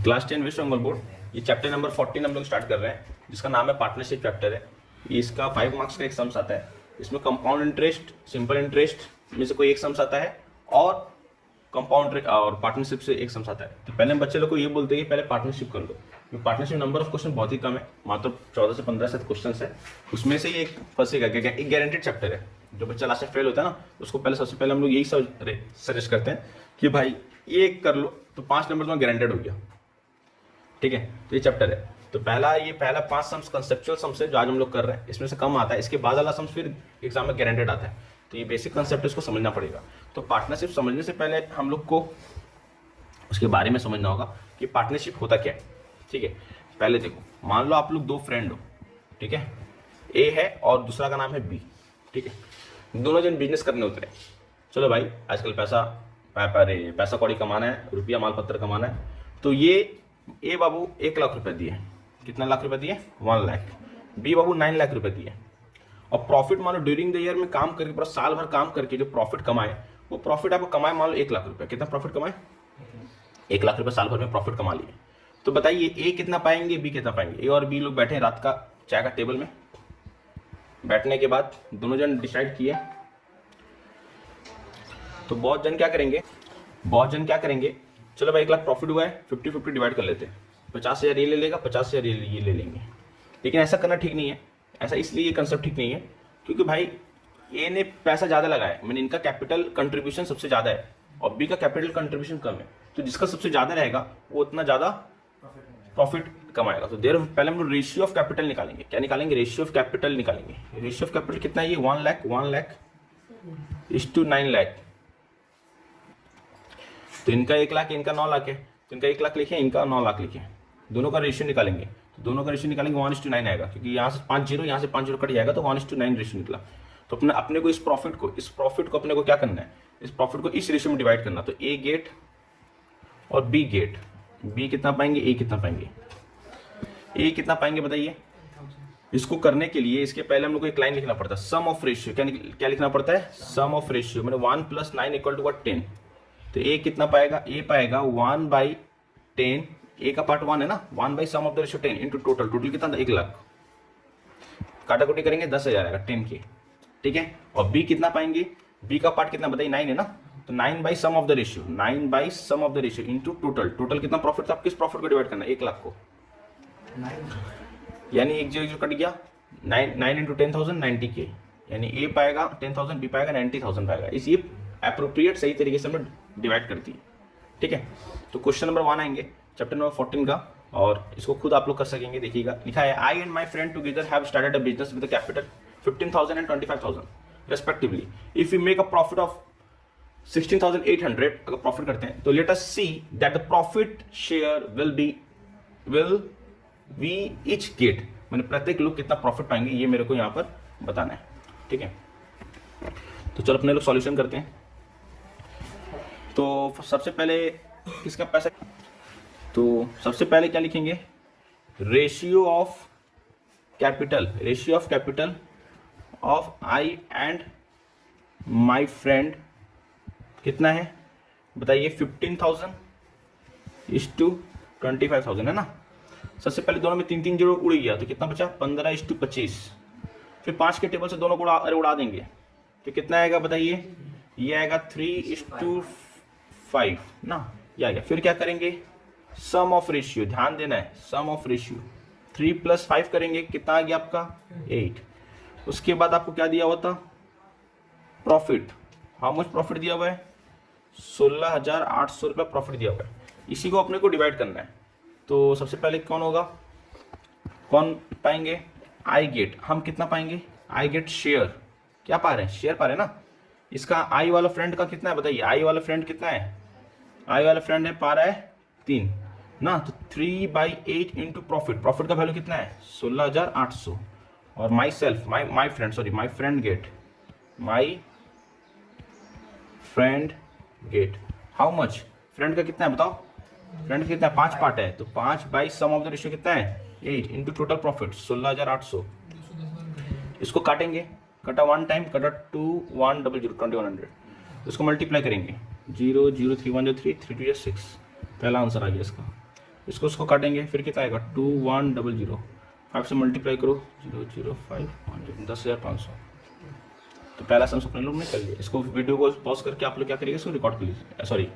Class 10 waste Bengal board, ये chapter number 14 हम लोग स्टार्ट कर रहे हैं, जिसका नाम है पार्टनरशिप चैप्टर है। इसका 5 मार्क्स का एक सम्स आता है। इसमें कंपाउंड इंटरेस्ट, सिंपल इंटरेस्ट में से कोई एक सम्स आता है और कंपाउंड और पार्टनरशिप से एक सम्स आता है। तो पहले हम बच्चे लोग को ये बोलते हैं कि पहले पार्टनरशिप कर लो। पार्टनरशिप नंबर ऑफ क्वेश्चन बहुत ही कम है, मात्र 14 से 15 से क्वेश्चन है। उसमें से ये एक फंसेगा क्या, एक गारंटेड चैप्टर है। जो बच्चा लास्ट में फेल होता है ना, उसको पहले सबसे पहले हम लोग यही सजेस्ट करते हैं कि भाई ये कर लो तो 5 नंबर तुम्हारा गारंटेड हो गया। ठीक है, तो ये चैप्टर है। तो पहला 5 सम्स कंसेप्चुअल सम्स है जो आज हम लोग कर रहे हैं। इसमें से कम आता है, इसके बाद वाला सम्स फिर एग्जाम में गारंटेड आता है। तो ये बेसिक कंसेप्ट इसको समझना पड़ेगा। तो पार्टनरशिप समझने से पहले हम लोग को उसके बारे में समझना होगा कि पार्टनरशिप होता क्या है। ठीक है, पहले देखो, मान लो आप लोग 2 फ्रेंड हो, ठीक है, ए है और दूसरा का नाम है बी। ठीक है, दोनों जन बिजनेस करने उतरे। चलो भाई, आजकल पैसा कौड़ी कमाना है, रुपया माल पत्थर कमाना है। तो ये ए बाबू 1 लाख रुपए दिए। कितना लाख रुपए दिए? 1 लाख। बी बाबू 9 लाख रुपए दिए। और प्रॉफिट मान लो ड्यूरिंग द ईयर में काम करके, पूरा साल भर काम करके जो प्रॉफिट कमाए, वो प्रॉफिट आपको कमाए मान लो 1 लाख रुपए। कितना प्रॉफिट कमाए? 1 लाख रुपए साल भर में प्रॉफिट कमा लिए। तो बताइए ए कितना पाएंगे, बी कितना पाएंगे? ए और बी लोग बैठे रात का चाय का टेबल में। बैठने के बाद दोनों जन डिसाइड किए, तो बहुत जन क्या करेंगे, चलो भाई 1 लाख प्रॉफिट हुआ है, 50-50 डिवाइड कर लेते हैं। 50,000 ये ले लेगा, 50,000 ये ले लेंगे। लेकिन ऐसा करना ठीक नहीं है। ऐसा इसलिए ये कंसेप्ट ठीक नहीं है क्योंकि भाई ए ने पैसा ज़्यादा लगाया, मैंने इनका कैपिटल कंट्रीब्यूशन सबसे ज़्यादा है और बी का कैपिटल कंट्रीब्यूशन कम है। तो जिसका सबसे ज़्यादा रहेगा वो उतना ज़्यादा प्रॉफिट कमाएगा। तो पहले हम लोग रेशियो ऑफ कैपिटल निकालेंगे। क्या निकालेंगे? रेशियो ऑफ कैपिटल निकालेंगे। रेशियो ऑफ कैपिटल कितना है? ये 1 लाख इस टू 9 लाख। तो इनका 1 लाख, इनका 9 लाख है, तो इनका 1 लाख लिखे, इनका 9 लाख लिखे। दोनों का रेशियो निकालेंगे, तो दोनों का रेशियो निकालेंगे 1:9 आएगा, क्योंकि यहाँ से 5 जीरो, यहाँ से 5 जीरो कट जाएगा, तो 1:9 रेशियो निकला। तो अपने को इस प्रॉफिट को अपने को क्या करना है? इस प्रॉफिट को इस रेशियो में डिवाइड करना। तो ए गेट और बी गेट, बी कितना पाएंगे, ए कितना पाएंगे? ए कितना पाएंगे बताइए? इसको करने के लिए इसके पहले हम लोग को एक लाइन लिखना पड़ता है, सम ऑफ रेशियो। क्या लिखना पड़ता है? सम ऑफ रेशियो। मैंने 1 + 9 = 10। तो ए कितना पाएगा? ए पाएगा 1/10। ए का पार्ट 1 है ना, 1 sum of the ratio 10 into total कितना था? 1 लाख। काटाकुटी करेंगे 10,000 आएगा, 10 के। ठीक है, और बी कितना पाएंगे? बी का पार्ट कितना बताइए? 9 है ना, तो 9 sum of the ratio, 9 sum of the ratio into total कितना प्रॉफिट था? किस प्रॉफिट को डिवाइड करना है? 1 लाख को, यानी एक जो कट गया 9 इंटू 10,000 90K, यानी ए पाएगा 10,000, बी पाएगा 90,000 पाएगा। इसी एप्रोप्रिएट सही तरीके से हमें डिवाइड करती है। ठीक है, तो क्वेश्चन नंबर 1 आएंगे चैप्टर नंबर 14 का, और इसको खुद आप लोग कर सकेंगे। देखिएगा, लिखा है I and my friend together have started a business with capital 15,000 and 25,000 respectively. If you make a profit of 16,800, अगर प्रॉफिट करते हैं, तो let us see that the profit share will we each get, मैंने प्रत्येक लोग कितना profit पाएंगे, ये मेरे को यहाँ पर बताना है। ठीक है, तो चलो अपने लोग सॉल्यूशन करते हैं। तो सबसे पहले किसका पैसा, तो सबसे पहले क्या लिखेंगे? Ratio of capital of I and my friend कितना है बताइए? 15,000 इस टू 25,000 है ना। सबसे पहले दोनों में 3 जीरो उड़ गया, तो कितना बचा? 15:25। फिर 5 के टेबल से दोनों को उड़ा देंगे, तो कितना आएगा बताइए? ये आएगा 3:5 ना, ये आएगा। फिर क्या करेंगे? सम ऑफ रेशियो, ध्यान देना है, सम ऑफ रेशियो 3 + 5 करेंगे, कितना आ गया आपका? 8। उसके बाद आपको क्या दिया हुआ था? प्रॉफिट। हाउ मच प्रॉफिट दिया हुआ है? 16,800 रुपये प्रॉफिट दिया हुआ है। इसी को अपने को डिवाइड करना है। तो सबसे पहले कौन पाएंगे? I get. हम कितना पाएंगे? I get share. क्या पा रहे हैं? शेयर पा रहे हैं ना। इसका आई वाला फ्रेंड का कितना है बताइए? आई वाला फ्रेंड कितना है? आई वाला फ्रेंड है, पा रहा है 3 ना, तो 3/8 इंटू प्रॉफिट का वैल्यू कितना है? 16,800। और my friend gate how much? Friend का कितना है बताओ? फ्रेंड का कितना है? 5 पार्ट है, तो 5 सम ऑफ द रेशियो कितना है? 8 इंटू टोटल प्रॉफिट 16,800। इसको काटेंगे, कटा 1 टाइम, कटा 2 1 0 0 2100। इसको मल्टीप्लाई करेंगे, 0 0 3 1 0 3 3 2 6। पहला आंसर आ गया इसका। इसको उसको काटेंगे, फिर कितना आएगा 2100, 5 से मल्टीप्लाई करो 005 10,500। तो पहला सम अपने लोग ने कर लिया। इसको वीडियो को पॉज करके आप लोग क्या करिएगा, इसको रिकॉर्ड कर लीजिए, सॉरी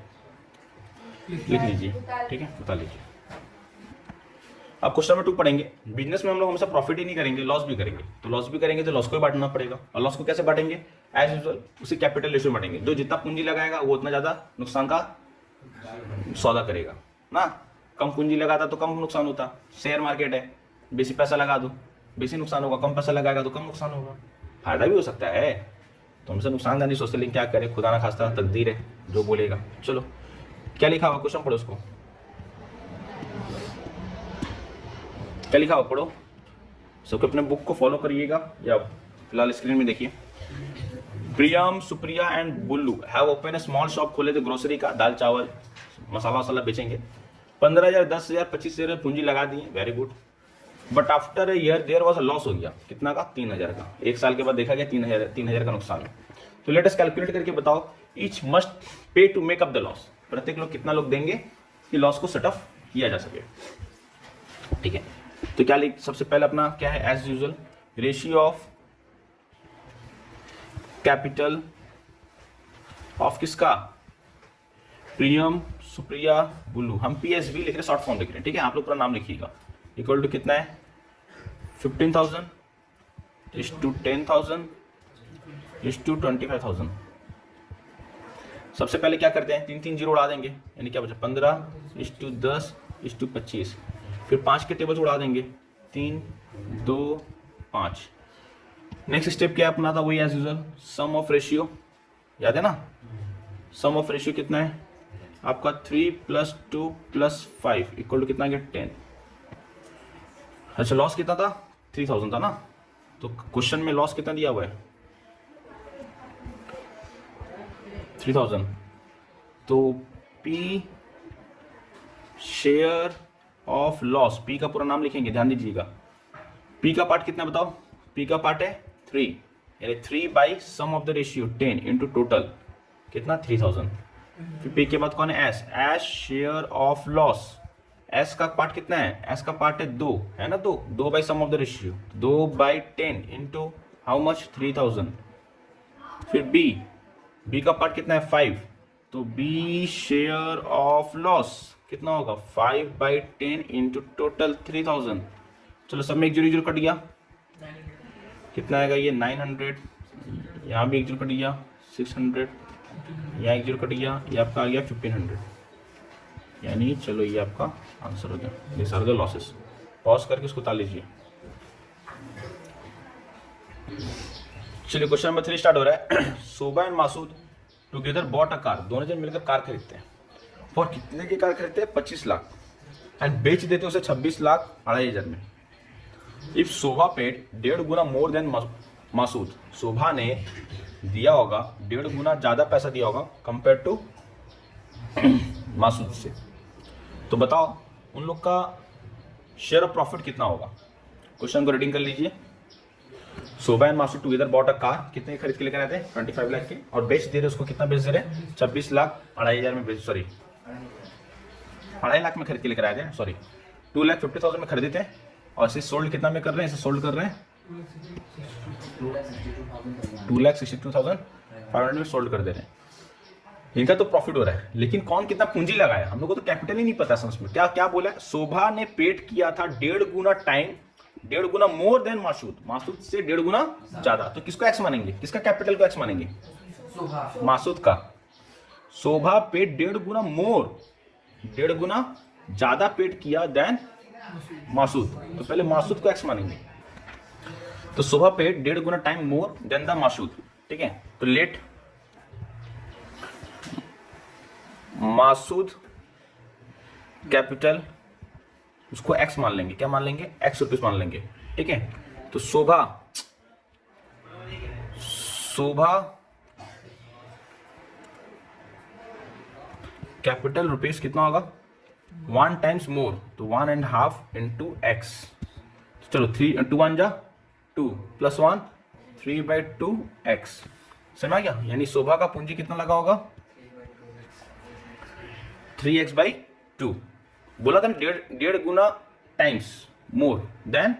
लिख लीजिए, ठीक है, बता लीजिए। अब क्वेश्चन नंबर 2 पढ़ेंगे। बिजनेस में हम लोग हमेशा प्रॉफिट ही नहीं करेंगे, लॉस भी करेंगे। तो लॉस भी करेंगे तो लॉस को ही बांटना पड़ेगा, और लॉस को कैसे बांटेंगे, एज यूजुअल उसी कैपिटल रेशियो में बांटेंगे। जो जितना पूंजी लगाएगा वो उतना ज्यादा नुकसान का सौदा करेगा ना। कम पूंजी लगाता तो कम नुकसान होता। शेयर मार्केट है, बेसी पैसा लगा दो बेसी नुकसान होगा, कम पैसा लगाएगा तो कम नुकसान होगा। फायदा भी हो सकता है, तो हमसे नुकसान का नहीं सोचते, लेकिन क्या करें, खुदा ना खास्ता तकदीर है जो बोलेगा। चलो क्या लिखा हुआ क्वेश्चन पढ़ो, उसको क्या लिखा हुआ पढ़ो। सबके अपने बुक को फॉलो करिएगा या फिलहाल स्क्रीन में देखिए। Priyam, Supriya and Bullu have open a small shop, खोले थे ग्रोसरी का, दाल चावल मसाला वसाला बेचेंगे। 15,000, 10,000, 25,000 पूंजी लगा दिए, very good. But after a year there was a loss हो गया, कितना का, 3,000 का। एक साल के बाद देखा गया 3,000 का नुकसान है। तो लेट अस कैलकुलेट करके बताओ, each must pay to make up the loss. प्रत्येक लोग कितना लोग देंगे कि लॉस को सेट ऑफ किया जा सके, ठीक है। तो क्या लिख, सबसे पहले अपना क्या है, as usual ratio of capital of किसका, प्रियम, सुप्रिया, बुल्लू। हम PSB लिख रहे हैं, शॉर्ट फॉर्म लिख रहे हैं, ठीक है। आप लोग पूरा नाम लिखिएगा। इक्वल टू कितना है, 15,000 इज टू 10,000 इज टू 25,000। सबसे पहले क्या करते हैं, 3 जीरो उड़ा देंगे, यानी क्या बचा 15 इज टू 10 इज टू 25। फिर 5 के टेबल्स उड़ा देंगे, 3 2 5। नेक्स्ट स्टेप क्या अपना था, वही as usual sum of ratio, याद है ना। सम ऑफ रेशियो कितना है आपका, 3 + 2 + 5 इक्वल टू कितना गया, 10। अच्छा लॉस कितना था, 3,000 था ना। तो क्वेश्चन में लॉस कितना दिया हुआ है, 3,000। तो P share of loss, P का पूरा नाम लिखेंगे, ध्यान दीजिएगा। P का पार्ट कितना बताओ, P का पार्ट है 3, यानी 3 by sum of the ratio 10 into total कितना 3,000। फिर P के बाद कौन है, S, S share of loss. S का पार्ट कितना है, S का पार्ट है 2, है ना, 2 by sum of the ratio, 2 by 10 into how much 3,000। फिर B का पार्ट कितना है 5, तो B शेयर ऑफ लॉस कितना होगा 5 बाई 10 इंटू टोटल 3,000। चलो सब में एक जीरो कट गया, कितना आएगा ये 900, यहाँ भी एक जीरो कट गया 600, यहाँ एक जीरो कट गया, ये आपका आ गया 1500। यानी चलो ये आपका आंसर हो गया, this are the losses. Pause करके इसको उतार लीजिए। चलिए क्वेश्चन नंबर 3 स्टार्ट हो रहा है। Shobha and Masood together bought a car, दोनों जन मिलकर कार खरीदते हैं। और कितने की कार खरीदते हैं, 25 लाख, एंड बेच देते हैं उसे 26 लाख 2,500 में। इफ शोभा पेड 1.5 गुना मोर देन मासूद, शोभा ने दिया होगा 1.5 गुना ज्यादा पैसा दिया होगा कंपेयर टू मासूद से। तो बताओ उन लोग का शेयर ऑफ प्रॉफिट कितना होगा। क्वेश्चन को रीडिंग कर लीजिए। Shobha and Masood together bought a car, कितने खरीद के लेकर आए थे, 25 लाख के, और बेच दे रहे उसको, कितना बेच दे रहे, 26 लाख 2,500 में बेच, सॉरी 2.5 लाख में खरीद के लेकर आए थे, सॉरी 2,50,000 में खरीदे थे, और इसे सोल्ड कितना में कर रहे हैं, इसे सोल्ड कर रहे हैं 2,62,500 में सोल्ड कर दे रहे हैं। इनका तो प्रॉफिट हो रहा है, लेकिन कौन कितना पूंजी लगाया, हम लोग को तो कैपिटल ही नहीं पता समझ में। क्या क्या बोला है, शोभा ने पेड किया था 1.5 गुना टाइम, 1.5 गुना मोर देन मासूद, मासूद से 1.5 गुना ज्यादा। तो किसको एक्स मानेंगे, किसका कैपिटल को एक्स मानेंगे, मासूद का। शोभा पेड 1.5 गुना मोर, 1.5 गुना ज्यादा पेड किया देन मासूद, तो पहले मासूद को एक्स मानेंगे। तो शोभा पेड 1.5 गुना time more than the Masood, ठीक है। तो लेट मासूद कैपिटल, उसको एक्स मान लेंगे, क्या मान लेंगे, एक्स रुपीस मान लेंगे, ठीक है। तो शोभा कैपिटल रुपीस कितना होगा 1 टाइम्स मोर, तो 1.5 इंटू एक्स। चलो 3 2 1 जा 2 + 1 3/2 एक्स, समझ आ गया। यानी शोभा का पूंजी कितना लगा होगा 3x/2, बोला था डेढ़ गुना टाइम्स मोर देन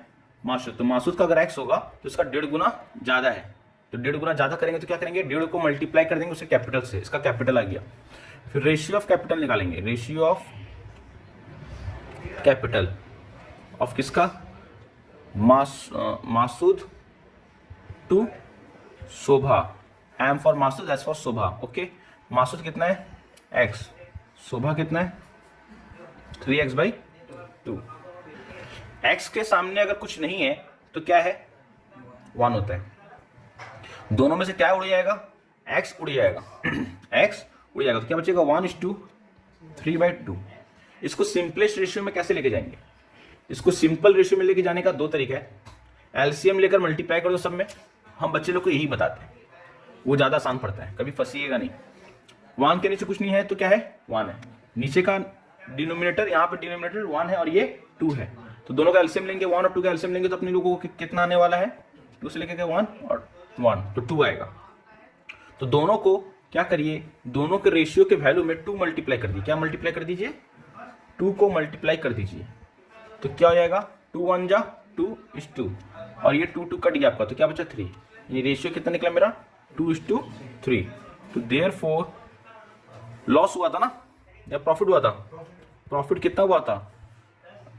मासूद। तो मासूद का अगर एक्स होगा तो इसका 1.5 गुना ज्यादा है, तो 1.5 गुना ज्यादा करेंगे तो क्या करेंगे, 1.5 को मल्टीप्लाई कर देंगे उसके कैपिटल से, इसका कैपिटल आ गया। फिर रेशियो ऑफ कैपिटल निकालेंगे, रेशियो ऑफ कैपिटल ऑफ किसका, Masood to Shobha, M for Masood, S for Shobha. Okay, Masood कितना है x, शोभा कितना है 3x/2। x के सामने अगर कुछ नहीं है तो क्या है, 1 होता है। दोनों में से क्या उड़ जाएगा, x उड़ जाएगा x उड़ जाएगा, तो क्या बचेगा 1:3/2। इसको सिंपलेस्ट रेशियो में कैसे लेके जाएंगे, इसको सिंपल रेशियो में लेके जाने का 2 तरीका है। एलसीएम लेकर मल्टीप्लाई कर दो सब में, हम बच्चे लोग को यही बताते हैं, वो ज्यादा आसान पड़ता है, कभी फंसीएगा नहीं। 1 के नीचे कुछ नहीं है तो क्या है 1 है, नीचे का डिनोमिनेटर, यहाँ पे डिनोमिनेटर 1 है और ये 2 है, तो दोनों का एलसीएम लेंगे, 1 और 2 का एलसीएम लेंगे तो अपने लोगों को कितना आने वाला है, 2 से लेकर 1 और 1 तो 2 आएगा। तो दोनों को क्या करिए, दोनों के रेशियो के वैल्यू में 2 मल्टीप्लाई कर दीजिए, क्या मल्टीप्लाई कर दीजिए, 2 को मल्टीप्लाई कर दीजिए, तो क्या हो जाएगा 2 1 जा 2:2 और ये 2 2 कट गया आपका, तो क्या बचा 3। ये रेशियो कितना निकला मेरा 2:3। तो देयरफॉर लॉस हुआ था ना या प्रॉफिट हुआ था, प्रॉफिट कितना हुआ था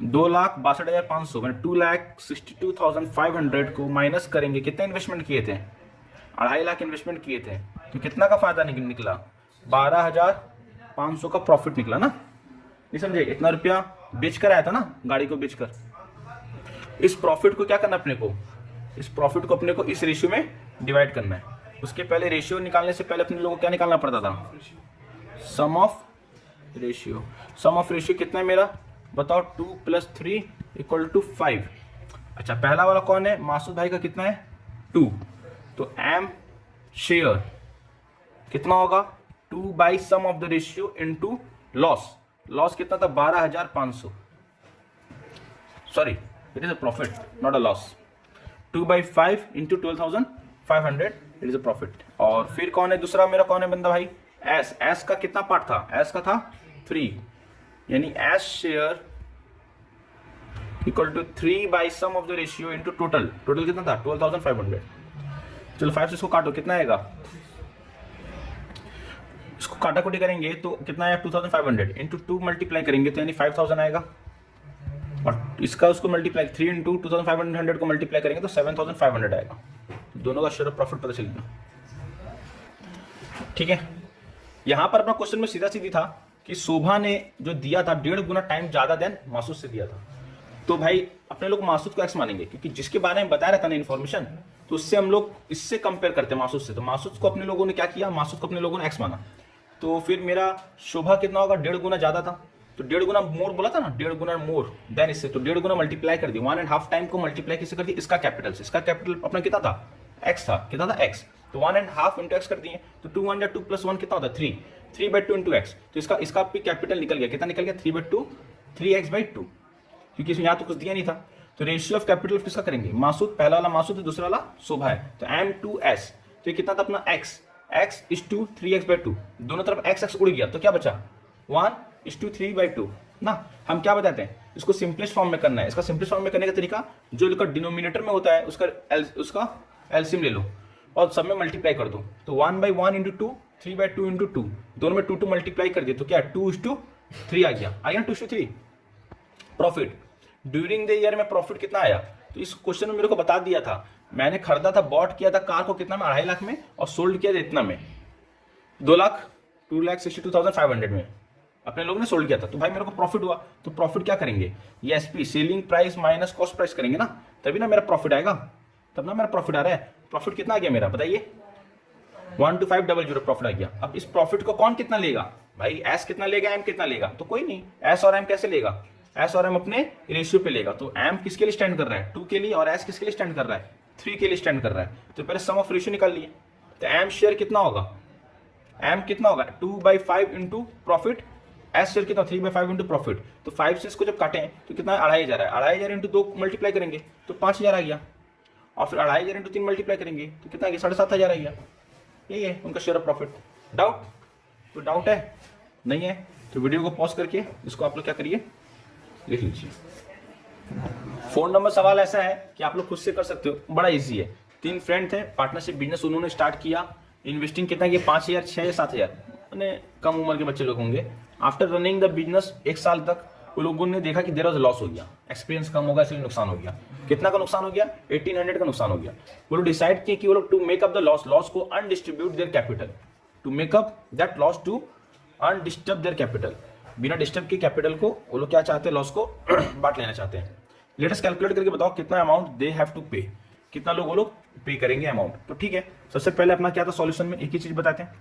2,62,500, मैंने 2,62,500 को माइनस करेंगे, कितना इन्वेस्टमेंट किए थे, 2.5 लाख इन्वेस्टमेंट किए थे, तो कितना का फायदा निकला 12,500 का प्रॉफिट निकला ना, नहीं समझे, इतना रुपया बेच कर आया था ना, गाड़ी को बेचकर। इस प्रॉफिट को क्या करना अपने को, इस प्रॉफिट को अपने को इस रेशियो में डिवाइड करना है। उसके पहले रेशियो निकालने से पहले अपने लोगों को क्या निकालना पड़ता था, sum of ratio. Sum of ratio कितना है मेरा बताओ, 2 + 3 = 5। अच्छा, पहला वाला कौन है, मासूद भाई का कितना है 2, तो एम शेयर कितना होगा 2 sum of the ratio into loss. Loss कितना था 12,500, sorry it is a profit not a loss, 2/5 × 12,500 it is a profit. और फिर कौन है दूसरा मेरा, कौन है बंदा भाई, एस। एस का कितना पार्ट था, एस का था 3, यानी S share equal to 3 sum of the ratio into total. Total कितना था 12,500। चलो 5 से इसको काटो, कितना आएगा, इसको काटा कुटी करेंगे तो कितना आया 2,500 इंटू 2 मल्टीप्लाई करेंगे तो यानी 5,000 आएगा, और इसका उसको मल्टीप्लाई 3 × 2,500 को मल्टीप्लाई करेंगे तो 7,500 आएगा। तो दोनों का शेयर ऑफ प्रॉफिट पता चल गया, ठीक है। यहां पर अपना क्वेश्चन में सीधा सीधी था कि शोभा ने जो दिया था 1.5 गुना टाइम ज्यादा देन मासूद से दिया था, तो भाई अपने लोग मासूद को एक्स मानेंगे, क्योंकि जिसके बारे में बताया रहता ना इन्फॉर्मेशन, तो उससे हम लोग इससे कंपेयर करते हैं मासूद से, तो मासूद को अपने लोगों ने क्या किया, मासूद को अपने लोगों ने एक्स माना। तो फिर मेरा शोभा कितना होगा 1.5 गुना ज्यादा था, तो 1.5 गुना मोर बोला था ना, 1.5 गुना मोर देन इससे, तो 1.5 गुना मल्टीप्लाई कर दिया, 1.5 टाइम को मल्टीप्लाई किससे कर दिया, इसका कैपिटल से। इसका कैपिटल अपना कितना था एक्स था, कितना था एक्स, तो 1.5 इंटू एक्स कर दिए, तो 2 1 2 + 1 कितना होता है 3, 3/2 इंटू एक्स, तो इसका भी कैपिटल निकल गया, कितना निकल गया 3/2 3x/2, क्योंकि इसमें यहाँ तो कुछ दिया नहीं था। तो रेशियो ऑफ कैपिटल किसका करेंगे, मासूद, पहला वाला मासूद है, दूसरा वाला शोभा है, तो M2S, तो ये कितना था अपना x, x 3x/2, दोनों तरफ x उड़ गया, तो क्या बचा 1:3/2 ना। हम क्या बताते हैं, इसको सिंपलेस्ट फॉर्म में करना है। इसका सिंपलेस्ट फॉर्म में करने का तरीका, जो इसका डिनोमिनेटर में होता है उसका एलसीएम ले लो और सब में मल्टीप्लाई कर दो, तो 1/1 × 2 3/2 × 2, दोनों में 2 मल्टीप्लाई कर दिए, तो क्या 2:3 आ गया, 2:3 प्रॉफिट। ड्यूरिंग द ईयर में प्रॉफिट कितना आया, तो इस क्वेश्चन में मेरे को बता दिया था, मैंने खरीदा था, बॉट किया था कार को कितना में 2.5 लाख में, और सोल्ड किया था इतना में 2,62,500 में अपने लोगों ने सोल्ड किया था, तो भाई मेरे को प्रॉफिट हुआ। तो प्रॉफिट क्या करेंगे, ये SP selling price minus cost price करेंगे ना, तभी ना मेरा प्रॉफिट आएगा, तब ना मेरा प्रॉफिट आ रहा है। प्रॉफिट कितना आ गया मेरा बताइए, 12500 प्रॉफिट आ गया। अब इस प्रॉफिट को कौन कितना लेगा भाई, एस कितना लेगा, एम कितना लेगा, तो कोई नहीं, एस और एम कैसे लेगा, एस और एम अपने रेशियो पे लेगा, तो एम किसके लिए स्टैंड कर रहा है 2 के लिए, और एस किसके लिए स्टैंड कर रहा है 3 के लिए स्टैंड कर रहा है। तो पहले सम ऑफ रेशियो निकाल लिए, तो एम शेयर कितना होगा, एम कितना होगा 2/5 इंटू प्रॉफिट, एस शेयर कितना 3/5 इंटू प्रॉफिट, तो 5 से इसको जब काटें तो कितना 2,500 है, 2,500 इंटू 2 मल्टीप्लाई करेंगे तो 5,000 आ गया, और फिर 2,500 इंटू 3 मल्टीप्लाई करेंगे तो कितना आ गया 7,500 आ गया। यही है उनका शेयर ऑफ प्रॉफिट। डाउट, तो डाउट है नहीं है तो वीडियो को पॉज करके इसको आप लोग क्या करिए लिख लीजिए। फोन नंबर सवाल ऐसा है कि आप लोग खुद से कर सकते हो, बड़ा इजी है। 3 फ्रेंड थे, पार्टनरशिप बिजनेस उन्होंने स्टार्ट किया। इन्वेस्टिंग कितना किया, 5,000, 6,000 या 7,000, मैंने कम उम्र के बच्चे लोग होंगे। आफ्टर रनिंग द बिजनेस 1 साल तक वो लोगों ने देखा कि देयर वाज लॉस हो गया, एक्सपीरियंस कम होगा इसलिए नुकसान हो गया। कितना का नुकसान हो गया, 1800 का नुकसान हो गया। वो लोग डिसाइड किए कि वो लोग to make up the loss को undistribute their capital, to make up that loss to undisturb their capital, बिना डिस्टर्ब के कैपिटल को वो लोग क्या चाहते हैं, लॉस को बांट लेना चाहते हैं। लेटेस्ट कैलकुलेट करके बताओ कितना अमाउंट दे हैव टू पे, कितना लोग वो लोग पे करेंगे अमाउंट। तो ठीक है, सबसे पहले अपना क्या था सॉल्यूशन में, एक ही चीज बताते हैं,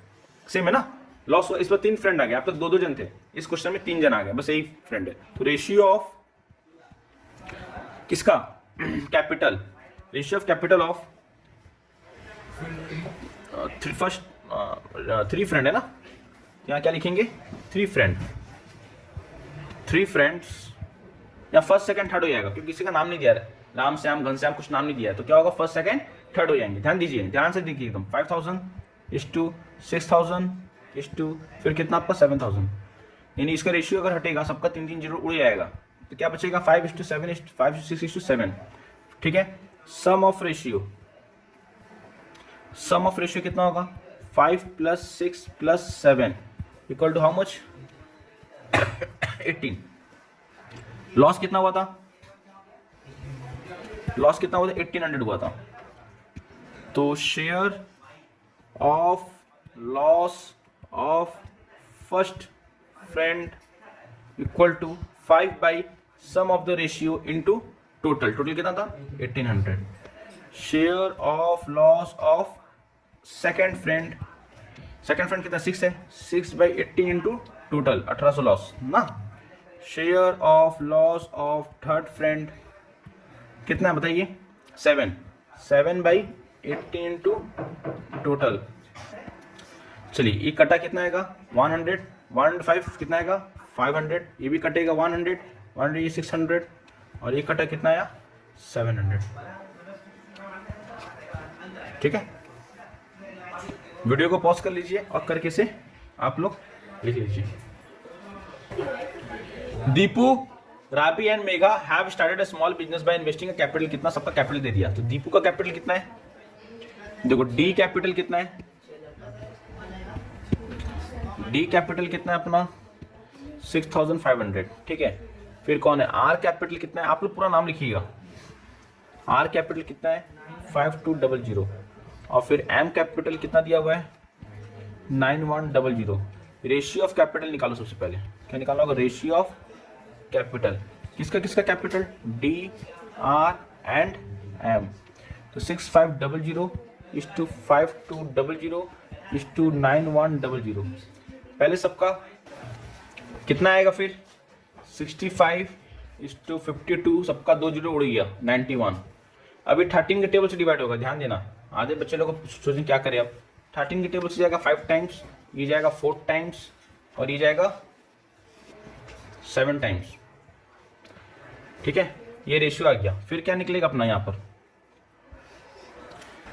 सेम है ना। लॉस इस पर 3 फ्रेंड आ गए, अब तक 2-2 जन थे, इस क्वेश्चन में 3 जन आ गए, बस एक फ्रेंड है। तो रेशियो ऑफ किसका, capital, ratio of capital of first 3 friend है ना, यहाँ क्या लिखेंगे, 3 फ्रेंड्स, या फर्स्ट सेकंड थर्ड हो जाएगा क्योंकि किसी का नाम नहीं दिया है, राम श्याम घनश्याम कुछ नाम नहीं दिया है, तो क्या होगा, फर्स्ट सेकंड थर्ड हो जाएंगे। ध्यान दीजिए, ध्यान से देखिए एकदम। 5,000 इज टू 6,000 इज टू फिर कितना आपका 7,000, यानी इसका रेशियो अगर हटेगा सबका 3-3 जीरो उड़ जाएगा, तो क्या बचेगा 5:7 5:6:7। ठीक है, सम ऑफ रेशियो कितना होगा, 5 + 6 + 7 equal to how much, 18। Loss कितना हुआ था, 1800 हुआ था। तो share of loss of first friend equal to 5 / sum of the ratio into total कितना था 1800। Share of loss of second friend कितना 6 है, 6/18 इनटू टोटल 1800 लॉस ना। Share of loss of third friend कितना बताइए, 7/18 इनटू टोटल। चलिए ये कटा कितना आएगा 100, 105 कितना आएगा 500, ये भी कटेगा 100 ये 600, और ये कटा कितना आया 700। ठीक है, वीडियो को पॉज कर लीजिए और करके से आप लोग लिख लीजिए। Deepu, Rabi and Megha have started a small business by investing a capital, कितना सबका कैपिटल दे दिया। तो दीपू का कैपिटल कितना है, देखो डी कैपिटल कितना है, डी कैपिटल कितना है अपना 6,500। ठीक है, फिर कौन है, आर कैपिटल कितना है, आप लोग पूरा नाम लिखिएगा। आर कैपिटल कितना है 5200, और फिर एम कैपिटल कितना दिया हुआ है 9100। रेशियो ऑफ कैपिटल निकालो, सबसे पहले क्या निकालना होगा, रेशियो ऑफ कैपिटल, किसका capital, D R and M. तो 6500 इज टू 5200 इज टू 9100। पहले सबका कितना आएगा, फिर 65 इज टू 52, सबका 2 जीरो उड़ गया 91। अभी 13 के टेबल से डिवाइड होगा, ध्यान देना। आधे बच्चे लोग सोचें क्या करें, अब 13 के टेबल से जाएगा 5 टाइम्स, ये जाएगा 4 टाइम्स, और ये जाएगा 7 टाइम्स। ठीक है, ये रेशियो आ गया। फिर क्या निकलेगा अपना, यहाँ पर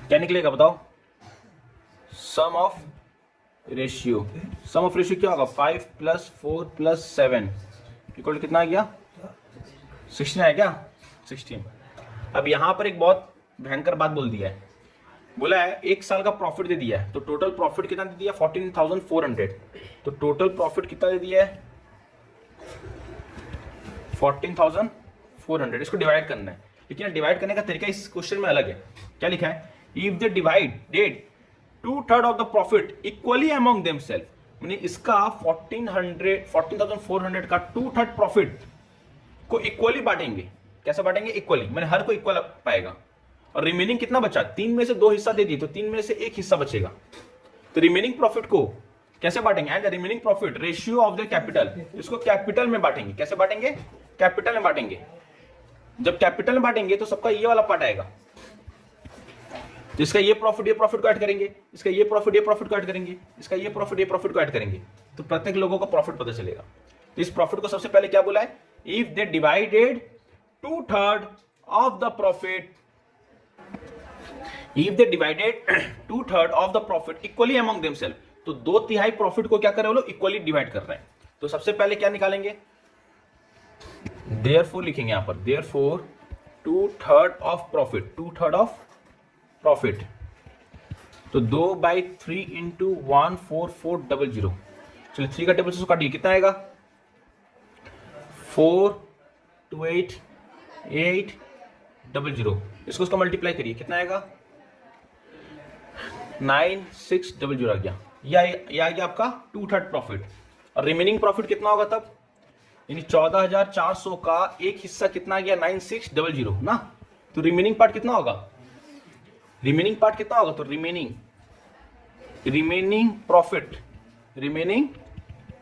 क्या निकलेगा बताओ, सम ऑफ रेशियो क्या होगा 5 + 4 + 7 इक्वल कितना आ गया 16 है क्या 16। अब यहां पर एक बहुत भयंकर बात बोल दिया है, बोला है 1 साल का प्रॉफिट दे दिया है, तो टोटल प्रॉफिट कितना दे दिया 14,400। तो टोटल प्रॉफिट कितना दे दिया है 14,400। इसको डिवाइड करना है, लेकिन डिवाइड करने का तरीका इस क्वेश्चन में अलग है। क्या लिखा है, if they divided 2/3 of the profit equally among themself, यानी इसका 14,400 का 2/3 प्रॉफिट को इक्वली बांटेंगे। कैसे बांटेंगे, इक्वली, मैंने हर को इक्वल पाएगा। और रिमेनिंग कितना बचा, 3 में से 2 हिस्सा दे दिए, तो 3 में से 1 हिस्सा बचेगा। तो रिमेनिंग प्रॉफिट को कैसे बांटेंगे, and remaining profit ratio of the capital, इसको कैपिटल में बांटेंगे। कैसे बांटेंगे, कैपिटल में बांटेंगे। जब कैपिटल में बांटेंगे तो सबका ये वाला पार्ट आएगा, जिसका ये प्रॉफिट को ऐड करेंगे, इसका ये प्रॉफिट को ऐड करेंगे, इसका ये प्रॉफिट को ऐड करेंगे, तो प्रत्येक लोगों का प्रॉफिट पता चलेगा। तो इस प्रॉफिट को सबसे पहले क्या बोला है, if they divided 2/3 of the profit, if they divided 2/3 of the profit equally among themself, तो 2/3 प्रॉफिट को क्या कर रहे हो लोग, इक्वली डिवाइड कर रहे हैं। तो सबसे पहले क्या निकालेंगे, देयरफॉर लिखेंगे यहाँ पर, therefore 2/3 of profit, 2/3 of profit. तो 2/3 इंटू 14400। चलिए 3 का टेबल से काटिए, कितना आएगा 428,800। इसको मल्टीप्लाई करिए, कितना आएगा 9600 आ गया। ये आ गया आपका 2/3 प्रॉफिट। और रिमेनिंग प्रॉफिट कितना होगा तब, यानी 14,400 का एक हिस्सा कितना आ गया 9600 ना। तो रिमेनिंग पार्ट कितना होगा, रिमेनिंग पार्ट कितना होगा, तो रिमेनिंग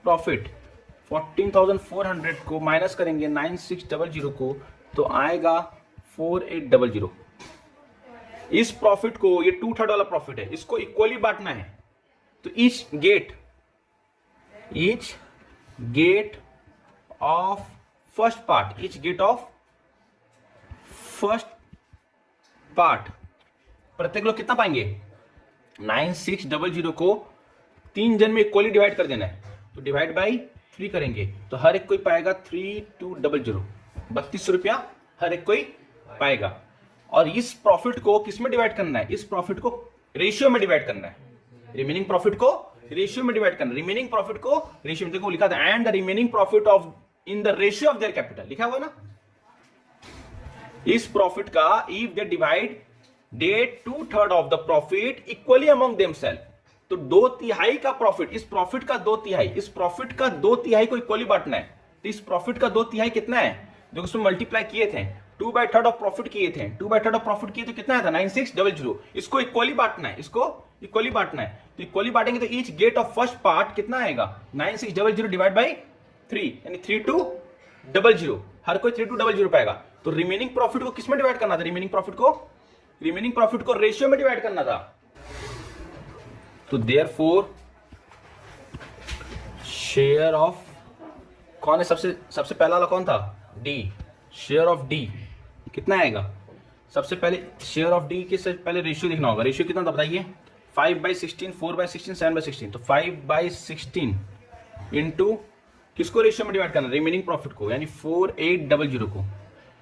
प्रॉफिट 14,400 को माइनस करेंगे 9600 को, तो आएगा 4800। इस प्रॉफिट को, ये 2/3 वाला प्रॉफिट है, इसको इक्वली बांटना है। तो each get of first part, प्रत्येक लोग कितना पाएंगे 9600 को 3 जन में इक्वली डिवाइड कर देना है। तो डिवाइड बाई 3 करेंगे, तो हर एक कोई पाएगा 3200, 3200 रुपया हर एक कोई पाएगा। और इस प्रॉफिट को किस में डिवाइड करना है, इस प्रॉफिट को रेशियो में डिवाइड करना है, रिमेनिंग प्रॉफिट को रेशियो में डिवाइड करना है। रिमेनिंग प्रॉफिट को रेशियो में, देखो लिखा था and the remaining profit of in the ratio of their capital, लिखा हुआ ना। इस प्रॉफिट का if they divide that 2/3 of the profit equally among themself, तो 2/3 का प्रॉफिट, इस प्रॉफिट का 2/3 को इक्वली बांटना है। तो इस प्रॉफिट का 2/3 कितना है, जो उसमें मल्टीप्लाई किए थे 2/3 ऑफ प्रॉफिट किए थे, 2/3 ऑफ प्रॉफिट किए तो कितना था 9600। इसको इक्वली बांटना है, तो इक्वली बांटेंगे तो each get of first part कितना आएगा 9600 डिवाइड बाई 3, यानी 3200, हर कोई 3200 पाएगा। तो रिमेनिंग प्रॉफिट को किस में डिवाइड करना था, रिमेनिंग प्रॉफिट को रेशियो में डिवाइड करना था। तो देयरफॉर शेयर ऑफ, कौन है सबसे पहला वाला कौन था, डी। शेयर ऑफ डी कितना आएगा, सबसे पहले शेयर ऑफ डी के से पहले रेशियो देखना होगा। रेशियो कितना था बताइए, 5/16, 4/16, 7/16। तो 5/16 इंटू किसको रेशियो में डिवाइड करना, रिमेनिंग प्रॉफिट को, यानी 4800 को।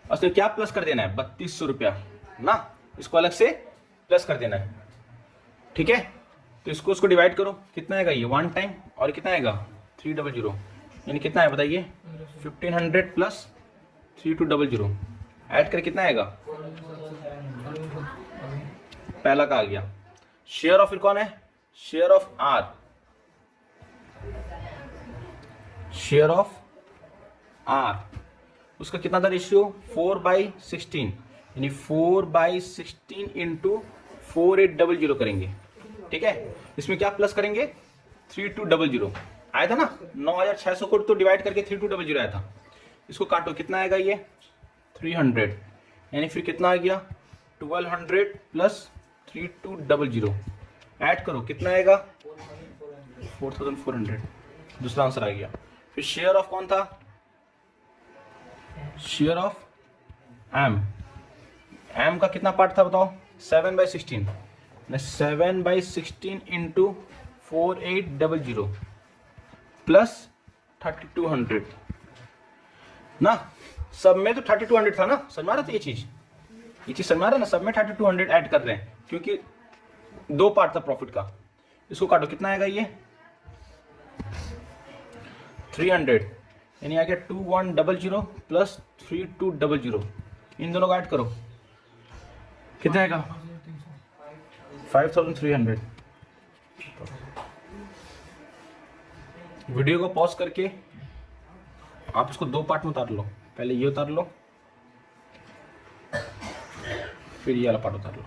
उसने क्या प्लस कर देना है 3200 रुपया ना, इसको अलग से प्लस कर देना है, ठीक है। तो इसको डिवाइड करो, कितना आएगा ये 1 टाइम, और कितना आएगा 300, यानी कितना है बताइए 1500 प्लस 3200 ऐड करके कितना आएगा, पहला का आ गया। शेयर ऑफ फिर कौन है, शेयर ऑफ आर, उसका कितना था रेशियो 4/16, यानी 4/16 इंटू 4800 करेंगे, ठीक है। इसमें क्या प्लस करेंगे 3200 आया था ना, 9600 को तो डिवाइड करके 3200 आया था। इसको काटो, कितना आएगा ये 300, यानी फिर कितना आ गया 1200 प्लस 3200 ऐड करो, कितना आएगा 4400, दूसरा आंसर आ गया। फिर शेयर ऑफ कौन था, शेयर ऑफ एम का कितना पार्ट था बताओ 7/16, 7/16 इंटू 4800 प्लस 3200 ना। सब में तो 3200 था ना, समझ में आ रहा था ये चीज समझ में आ रहा ना, सब में 3200 ऐड कर रहे हैं क्योंकि 2 पार्ट था प्रॉफिट का। इसको काटो, कितना आएगा ये 300, यानी आ गया 2100 प्लस 3200, इन दोनों को ऐड करो, कितना आएगा 5300। वीडियो को पॉज करके आप इसको 2 पार्ट में उतार लो, पहले ये उतार लो फिर ये वाला पार्ट उतार लो।